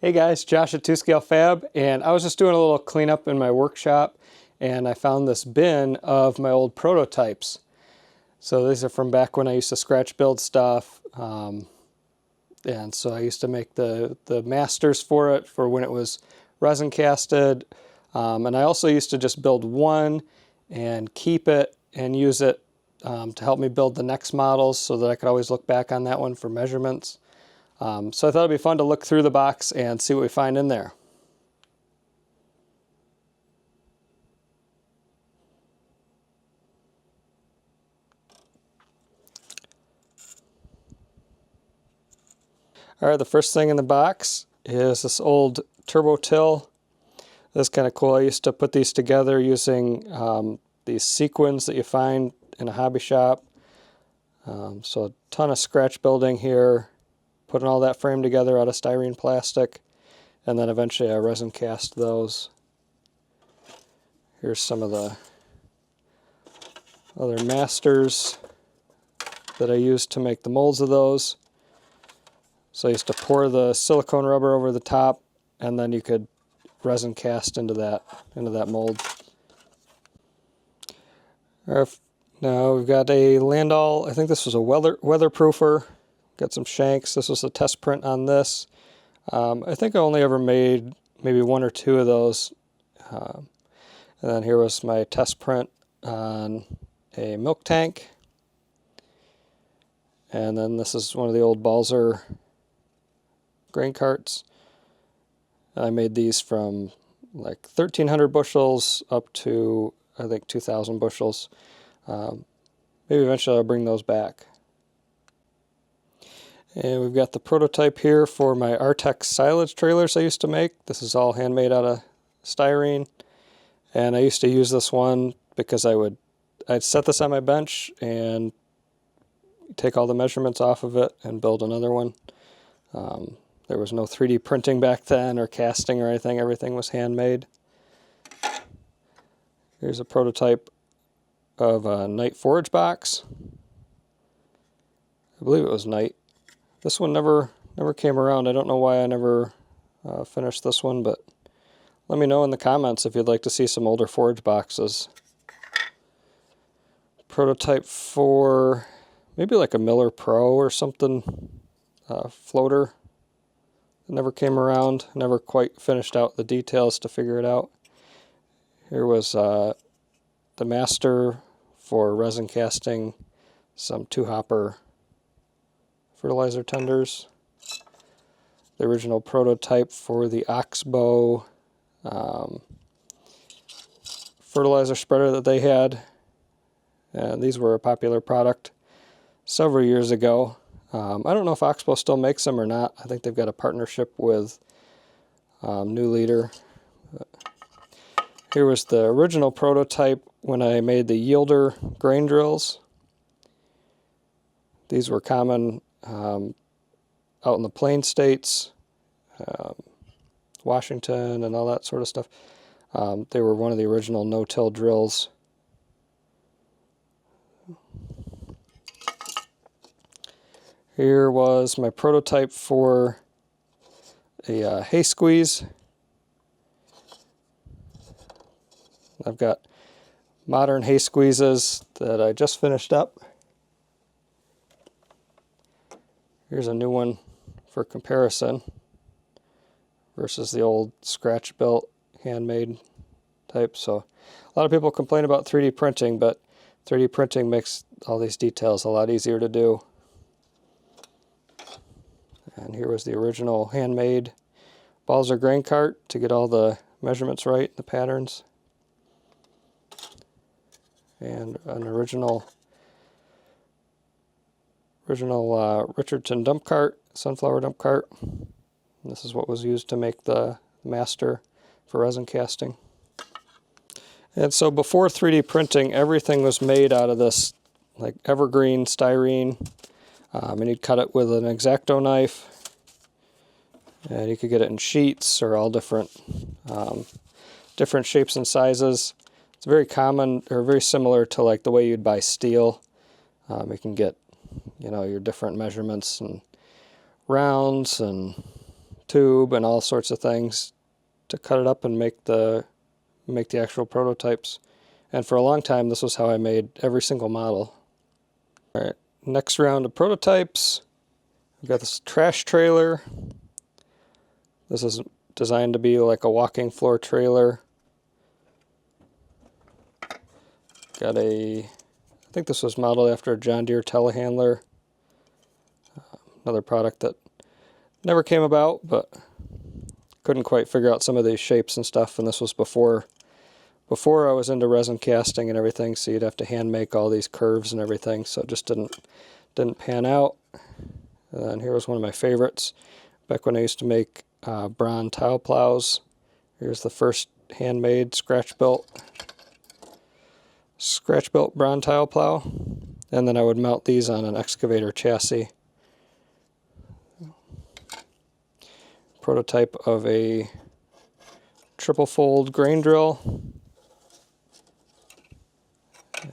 Hey guys, Josh at 2Scale Fab, and I was just doing a little cleanup in my workshop and I found this bin of my old prototypes. So these are from back when I used to scratch build stuff, and so I used to make the masters for it for when it was resin casted, and I also used to just build one and keep it and use it to help me build the next models so that I could always look back on that one for measurements. So I thought it'd be fun to look through the box and see what we find in there. Alright, the first thing in the box is this old turbo till. This is kind of cool. I used to put these together using these sequins that you find in a hobby shop. So a ton of scratch building here, putting all that frame together out of styrene plastic, and then eventually I resin cast those. Here's some of the other masters that I used to make the molds of those. So I used to pour the silicone rubber over the top, and then you could resin cast into that mold. Now we've got a Landau, I think this was a weatherproofer. Got some shanks. This was a test print on this. I think I only ever made maybe one or two of those. And then here was my test print on a milk tank. And then this is one of the old Balzer grain carts. I made these from like 1,300 bushels up to I think 2,000 bushels. Maybe eventually I'll bring those back. And we've got the prototype here for my Artex silage trailers I used to make. This is all handmade out of styrene. And I used to use this one because I'd set this on my bench and take all the measurements off of it and build another one. There was no 3D printing back then or casting or anything. Everything was handmade. Here's a prototype of a Knight forage box. I believe it was Knight. This one never came around. I don't know why I never finished this one, but let me know in the comments if you'd like to see some older forage boxes. Prototype for maybe like a Miller Pro or something, floater. It never came around. Never quite finished out the details to figure it out. Here was the master for resin casting some 2-hopper fertilizer tenders. The original prototype for the Oxbow fertilizer spreader that they had. And these were a popular product several years ago. I don't know if Oxbow still makes them or not. I think they've got a partnership with New Leader. Here was the original prototype when I made the Yielder grain drills. These were common out in the Plain States, Washington and all that sort of stuff. They were one of the original no-till drills. Here was my prototype for a hay squeeze. I've got modern hay squeezes that I just finished up. Here's a new one for comparison versus the old scratch built handmade type. So a lot of people complain about 3D printing, but 3D printing makes all these details a lot easier to do. And here was the original handmade Balzer grain cart to get all the measurements right, the patterns. And an original Richardson dump cart, sunflower dump cart. And this is what was used to make the master for resin casting. And so before 3D printing, everything was made out of this like evergreen styrene. And you'd cut it with an X-Acto knife. And you could get it in sheets or all different shapes and sizes. It's very common, or very similar to like the way you'd buy steel. You can get, your different measurements and rounds and tube and all sorts of things to cut it up and make the actual prototypes. And for a long time, this was how I made every single model. All right, next round of prototypes. We've got this trash trailer. This is designed to be like a walking floor trailer. Got I think this was modeled after a John Deere telehandler. Another product that never came about, but couldn't quite figure out some of these shapes and stuff, and this was before I was into resin casting and everything, so you'd have to hand make all these curves and everything, so it just didn't pan out. And then here was one of my favorites, back when I used to make Braun tile plows. Here's the first handmade scratch-built Braun tile plow, and then I would mount these on an excavator chassis. Prototype of a triple fold grain drill,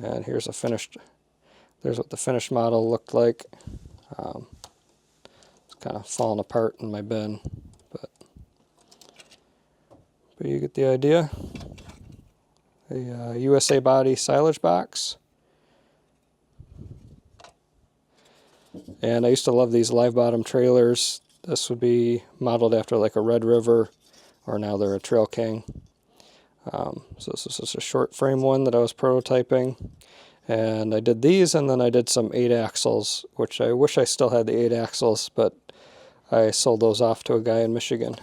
and here's there's what the finished model looked like. It's kind of falling apart in my bin, but you get the idea. A USA Body silage box. And I used to love these live bottom trailers. This would be modeled after like a Red River, or now they're a Trail King. So this is just a short frame one that I was prototyping. And I did these, and then I did some 8 axles, which I wish I still had the 8 axles, but I sold those off to a guy in Michigan.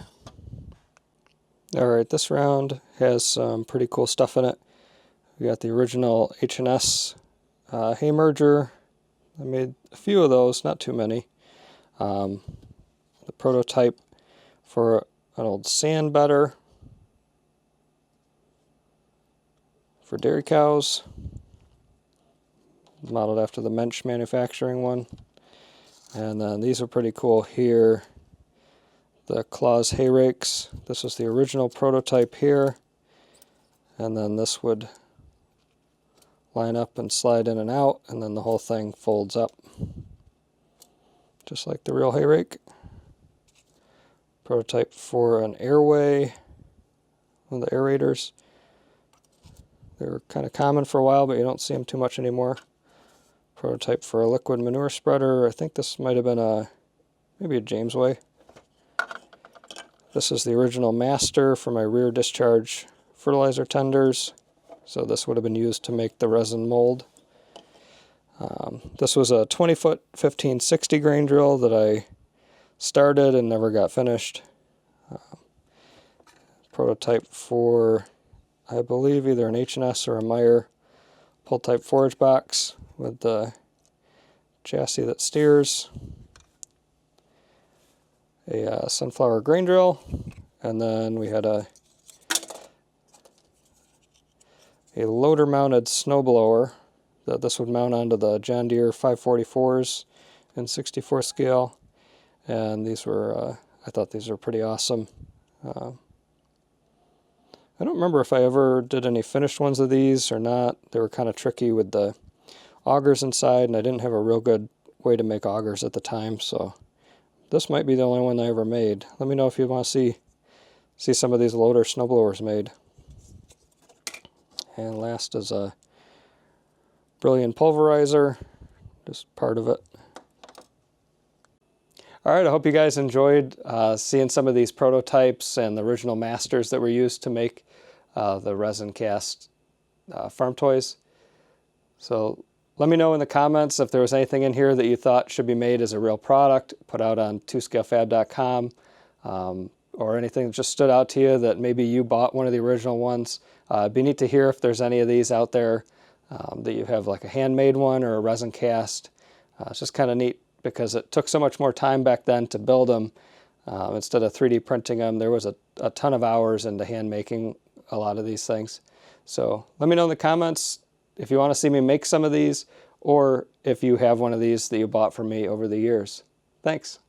Alright, this round has some pretty cool stuff in it. We got the original H&S hay merger. I made a few of those, not too many. The prototype for an old sand bedder for dairy cows, modeled after the Mensch manufacturing one. And then these are pretty cool here. The Claas hay rakes. This was the original prototype here, and then this would line up and slide in and out, and then the whole thing folds up just like the real hay rake. Prototype for an airway, one of the aerators. They were kind of common for a while, but you don't see them too much anymore. Prototype for a liquid manure spreader. I think this might have been maybe a Jamesway. This is the original master for my rear discharge fertilizer tenders. So this would have been used to make the resin mold. This was a 20-foot 1560 grain drill that I started and never got finished. Prototype for, I believe, either an H&S or a Meyer pull-type forage box with the chassis that steers. A sunflower grain drill, and then we had a loader mounted snowblower that this would mount onto the John Deere 544s in 64 scale, and these were I thought these were pretty awesome. I don't remember if I ever did any finished ones of these or not. They were kind of tricky with the augers inside, and I didn't have a real good way to make augers at the time, so this might be the only one I ever made. Let me know if you want to see some of these loader snowblowers made. And last is a Brilliant pulverizer, just part of it. Alright, I hope you guys enjoyed seeing some of these prototypes and the original masters that were used to make the resin cast farm toys. So let me know in the comments if there was anything in here that you thought should be made as a real product, put out on 2scalefab.com, or anything that just stood out to you that maybe you bought one of the original ones. It'd be neat to hear if there's any of these out there that you have, like a handmade one or a resin cast. It's just kind of neat because it took so much more time back then to build them. Instead of 3D printing them, there was a ton of hours into hand making a lot of these things. So let me know in the comments if you want to see me make some of these, or if you have one of these that you bought from me over the years. Thanks.